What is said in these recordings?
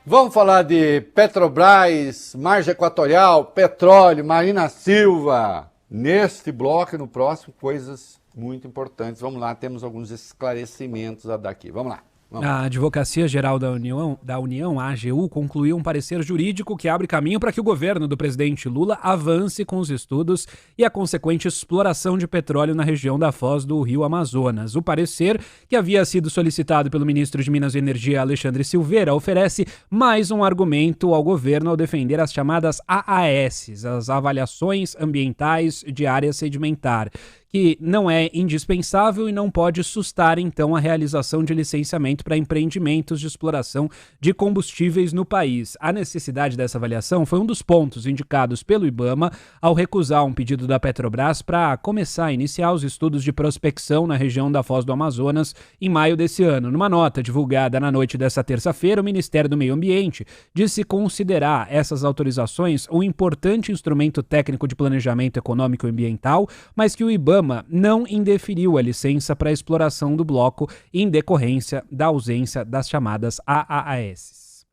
Vamos falar de Petrobras, margem equatorial, petróleo, Marina Silva. Neste bloco e no próximo, coisas muito importantes. Vamos lá, temos alguns esclarecimentos a dar aqui. Vamos lá. A Advocacia Geral da União, a AGU, concluiu um parecer jurídico que abre caminho para que o governo do presidente Lula avance com os estudos e a consequente exploração de petróleo na região da foz do Rio Amazonas. O parecer, que havia sido solicitado pelo ministro de Minas e Energia, Alexandre Silveira, oferece mais um argumento ao governo ao defender as chamadas AAS, as avaliações ambientais de área sedimentar, que não é indispensável e não pode sustar, então, a realização de licenciamento para empreendimentos de exploração de combustíveis no país. A necessidade dessa avaliação foi um dos pontos indicados pelo IBAMA ao recusar um pedido da Petrobras para começar a iniciar os estudos de prospecção na região da Foz do Amazonas em maio desse ano. Numa nota divulgada na noite dessa terça-feira, o Ministério do Meio Ambiente disse considerar essas autorizações um importante instrumento técnico de planejamento econômico e ambiental, mas que o IBAMA não indeferiu a licença para a exploração do bloco em decorrência da ausência das chamadas AAS.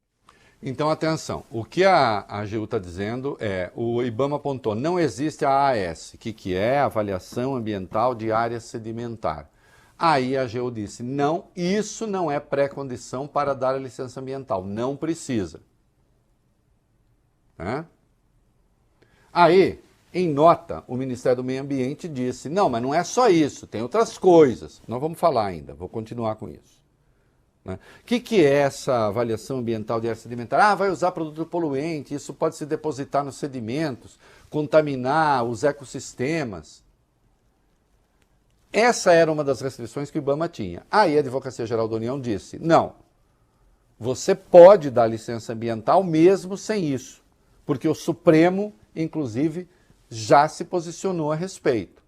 Então, atenção, o que a AGU está dizendo é, o IBAMA apontou, não existe a AAS, que é avaliação ambiental de área sedimentar. Aí a AGU disse, não, isso não é pré-condição para dar a licença ambiental, não precisa. Aí, em nota, o Ministério do Meio Ambiente disse, não, mas não é só isso, tem outras coisas. Nós vamos falar ainda, vou continuar com isso. O que é essa avaliação ambiental de área sedimentar? Vai usar produto poluente, isso pode se depositar nos sedimentos, contaminar os ecossistemas. Essa era uma das restrições que o IBAMA tinha. Aí a Advocacia Geral da União disse, não, você pode dar licença ambiental mesmo sem isso, porque o Supremo, inclusive, já se posicionou a respeito.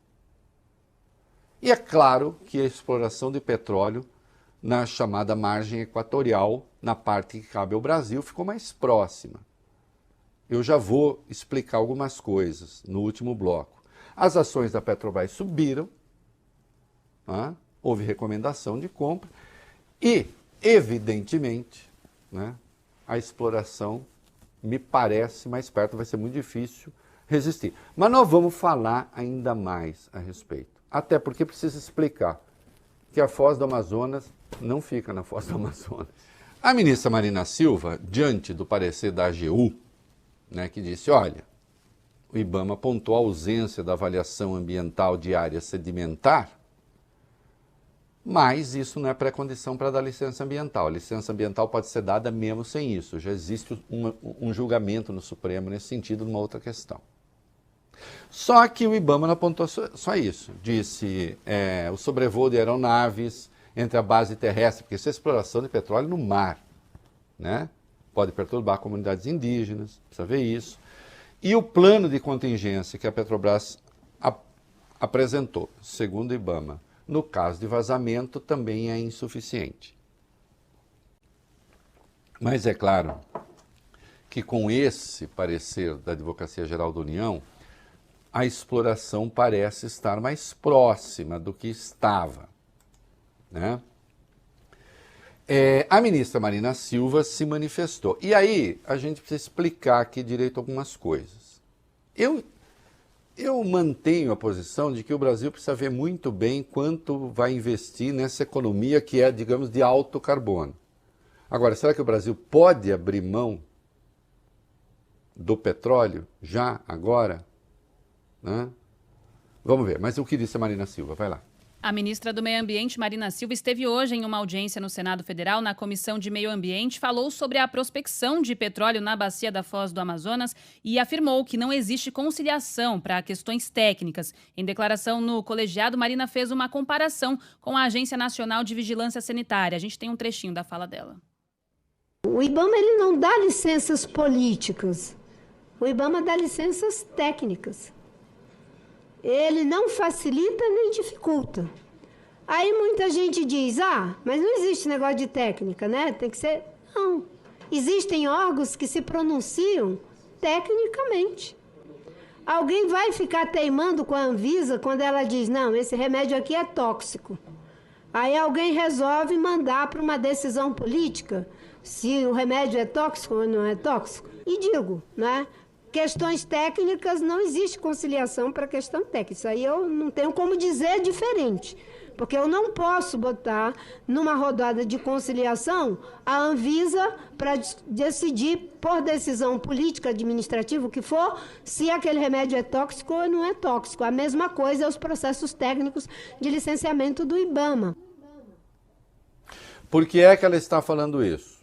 E é claro que a exploração de petróleo na chamada margem equatorial, na parte que cabe ao Brasil, ficou mais próxima. Eu já vou explicar algumas coisas no último bloco. As ações da Petrobras subiram, houve recomendação de compra e, evidentemente, a exploração me parece mais perto, vai ser muito difícil resistir. Mas nós vamos falar ainda mais a respeito. Até porque precisa explicar que a Foz do Amazonas não fica na Foz do Amazonas. A ministra Marina Silva, diante do parecer da AGU, que disse, olha, o IBAMA apontou a ausência da avaliação ambiental de área sedimentar, mas isso não é pré-condição para dar licença ambiental. A licença ambiental pode ser dada mesmo sem isso. Já existe um julgamento no Supremo nesse sentido, numa outra questão. Só que o IBAMA não apontou só isso. Disse o sobrevoo de aeronaves entre a base terrestre, porque isso é exploração de petróleo no mar, pode perturbar comunidades indígenas, precisa ver isso. E o plano de contingência que a Petrobras apresentou, segundo o IBAMA, no caso de vazamento, também é insuficiente. Mas é claro que com esse parecer da Advocacia Geral da União, a exploração parece estar mais próxima do que estava. A ministra Marina Silva se manifestou. E aí, a gente precisa explicar aqui direito algumas coisas. Eu mantenho a posição de que o Brasil precisa ver muito bem quanto vai investir nessa economia que é, digamos, de alto carbono. Agora, será que o Brasil pode abrir mão do petróleo já, agora? Vamos ver, mas o que disse a Marina Silva? Vai lá. A ministra do Meio Ambiente, Marina Silva, esteve hoje em uma audiência no Senado Federal, na Comissão de Meio Ambiente, falou sobre a prospecção de petróleo na bacia da Foz do Amazonas e afirmou que não existe conciliação para questões técnicas. Em declaração no colegiado, Marina fez uma comparação com a Agência Nacional de Vigilância Sanitária. A gente tem um trechinho da fala dela. O IBAMA ele não dá licenças políticas, o IBAMA dá licenças técnicas. Ele não facilita nem dificulta. Aí muita gente diz, mas não existe negócio de técnica, Tem que ser... Não. Existem órgãos que se pronunciam tecnicamente. Alguém vai ficar teimando com a Anvisa quando ela diz, não, esse remédio aqui é tóxico. Aí alguém resolve mandar para uma decisão política se o remédio é tóxico ou não é tóxico. E digo, né? Questões técnicas, não existe conciliação para questão técnica. Isso aí eu não tenho como dizer diferente. Porque eu não posso botar numa rodada de conciliação a Anvisa para decidir, por decisão política, administrativa, o que for, se aquele remédio é tóxico ou não é tóxico. A mesma coisa é os processos técnicos de licenciamento do IBAMA. Por que é que ela está falando isso?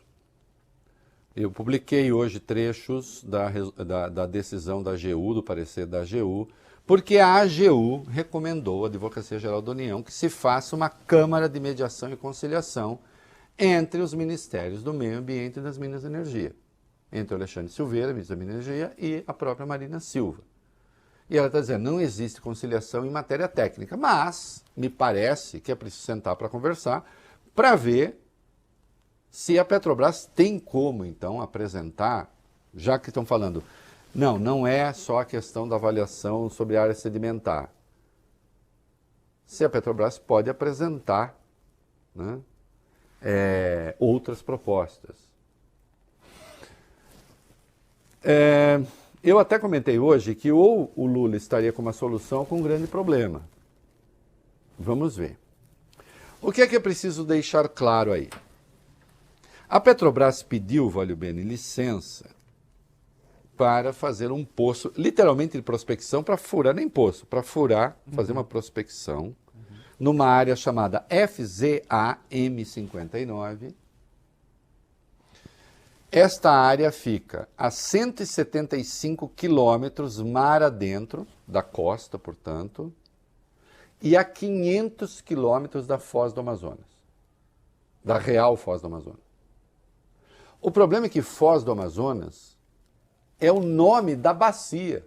Eu publiquei hoje trechos da decisão da AGU, do parecer da AGU, porque a AGU recomendou à Advocacia Geral da União que se faça uma Câmara de Mediação e Conciliação entre os Ministérios do Meio Ambiente e das Minas de Energia, entre o Alexandre Silveira, ministro da Minas e Energia, e a própria Marina Silva. E ela está dizendo, não existe conciliação em matéria técnica, mas me parece que é preciso sentar para conversar, para ver se a Petrobras tem como, então, apresentar, já que estão falando, não é só a questão da avaliação sobre a área sedimentar. Se a Petrobras pode apresentar, né, outras propostas. Eu até comentei hoje que ou o Lula estaria com uma solução ou com um grande problema. Vamos ver. O que é preciso deixar claro aí? A Petrobras pediu, Valio Bene, licença para fazer um poço, literalmente de prospecção, para furar, nem poço, para furar, fazer uma prospecção numa área chamada FZA-M59. Esta área fica a 175 quilômetros mar adentro da costa, portanto, e a 500 quilômetros da Foz do Amazonas, da real Foz do Amazonas. O problema é que Foz do Amazonas é o nome da bacia.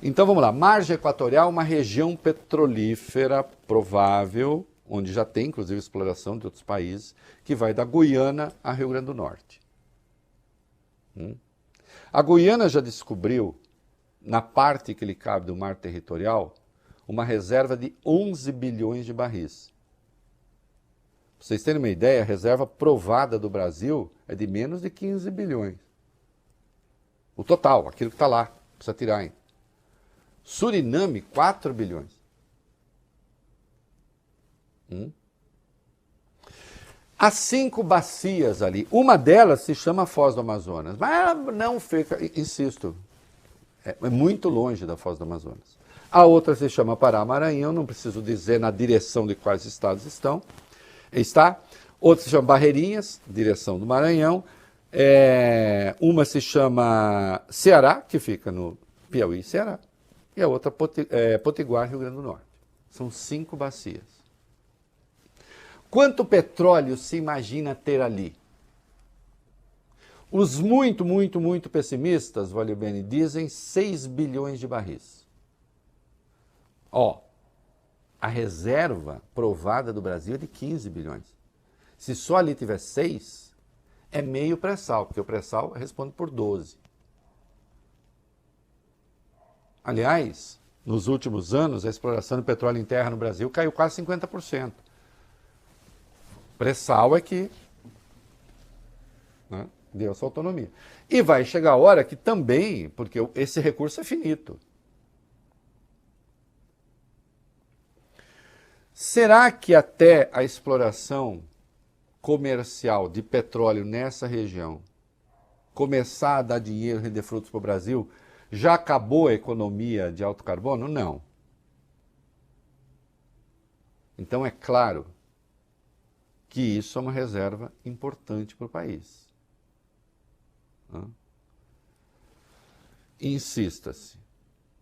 Então vamos lá, margem equatorial, uma região petrolífera provável, onde já tem inclusive exploração de outros países, que vai da Guiana a Rio Grande do Norte. A Guiana já descobriu, na parte que lhe cabe do mar territorial, uma reserva de 11 bilhões de barris. Para vocês terem uma ideia, a reserva provada do Brasil é de menos de 15 bilhões. O total, aquilo que está lá, precisa tirar ainda. Suriname, 4 bilhões. Há 5 bacias ali. Uma delas se chama Foz do Amazonas. Mas ela não fica, insisto, é muito longe da Foz do Amazonas. A outra se chama Pará-Maranhão, não preciso dizer na direção de quais estados está. Outra se chama Barreirinhas, direção do Maranhão. Uma se chama Ceará, que fica no Piauí, Ceará. E a outra Potiguar, Rio Grande do Norte. São 5 bacias. Quanto petróleo se imagina ter ali? Os muito pessimistas, Valio Bene, dizem 6 bilhões de barris. A reserva provada do Brasil é de 15 bilhões. Se só ali tiver 6, é meio pré-sal, porque o pré-sal responde por 12. Aliás, nos últimos anos, a exploração de petróleo em terra no Brasil caiu quase 50%. Pré-sal é que, né, deu essa autonomia. E vai chegar a hora que também, porque esse recurso é finito. Será que até a exploração comercial de petróleo nessa região começar a dar dinheiro, render frutos para o Brasil, já acabou a economia de alto carbono? Não. Então é claro que isso é uma reserva importante para o país. Insista-se.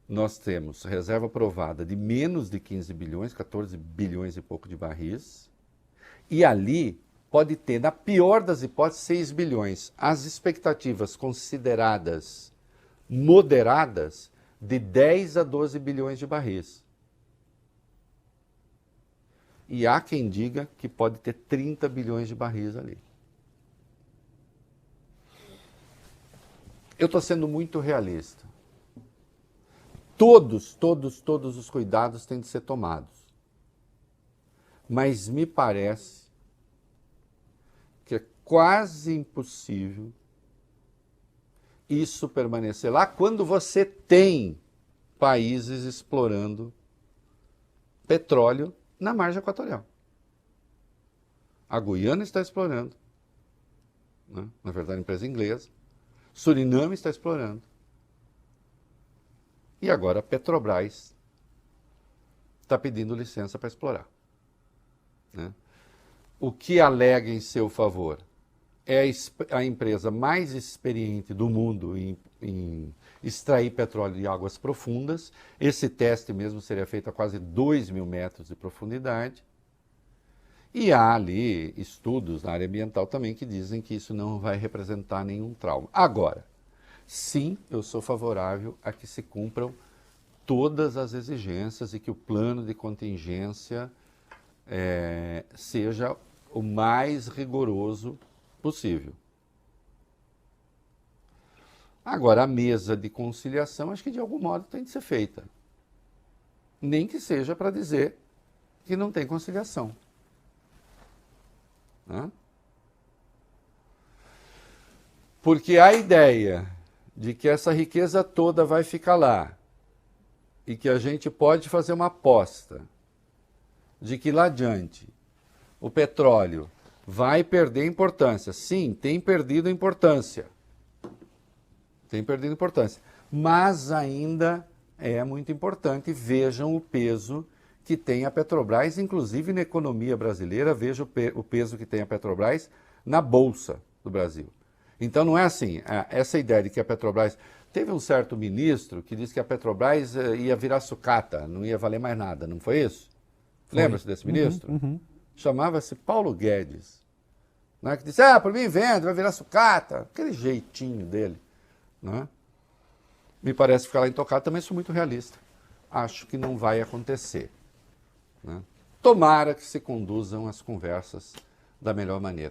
Nós temos reserva provada de menos de 15 bilhões, 14 bilhões e pouco de barris, e ali pode ter, na pior das hipóteses, 6 bilhões. As expectativas consideradas moderadas, de 10 a 12 bilhões de barris. E há quem diga que pode ter 30 bilhões de barris ali. Eu estou sendo muito realista. Todos os cuidados têm de ser tomados. Mas me parece que quase impossível isso permanecer lá quando você tem países explorando petróleo na margem equatorial. A Guiana está explorando, né? Na verdade, empresa inglesa. Suriname está explorando. E agora a Petrobras está pedindo licença para explorar, né? O que alega em seu favor é a empresa mais experiente do mundo em extrair petróleo de águas profundas. Esse teste mesmo seria feito a quase 2.000 metros de profundidade. E há ali estudos na área ambiental também que dizem que isso não vai representar nenhum trauma. Agora, sim, eu sou favorável a que se cumpram todas as exigências e que o plano de contingência seja o mais rigoroso possível. Agora, a mesa de conciliação, acho que de algum modo tem de ser feita. Nem que seja para dizer que não tem conciliação, né? Porque a ideia de que essa riqueza toda vai ficar lá e que a gente pode fazer uma aposta de que lá adiante o petróleo vai perder importância. Sim, tem perdido importância. Tem perdido importância. Mas ainda é muito importante. Vejam o peso que tem a Petrobras, inclusive na economia brasileira. Vejam o peso que tem a Petrobras na Bolsa do Brasil. Então não é assim, essa ideia de que a Petrobras... Teve um certo ministro que disse que a Petrobras ia virar sucata, não ia valer mais nada, não foi isso? Lembra-se desse ministro? Uhum. Chamava-se Paulo Guedes, né? Que disse, por mim vende, vai virar sucata, aquele jeitinho dele, né? Me parece ficar lá intocado, também sou muito realista. Acho que não vai acontecer, né? Tomara que se conduzam as conversas da melhor maneira.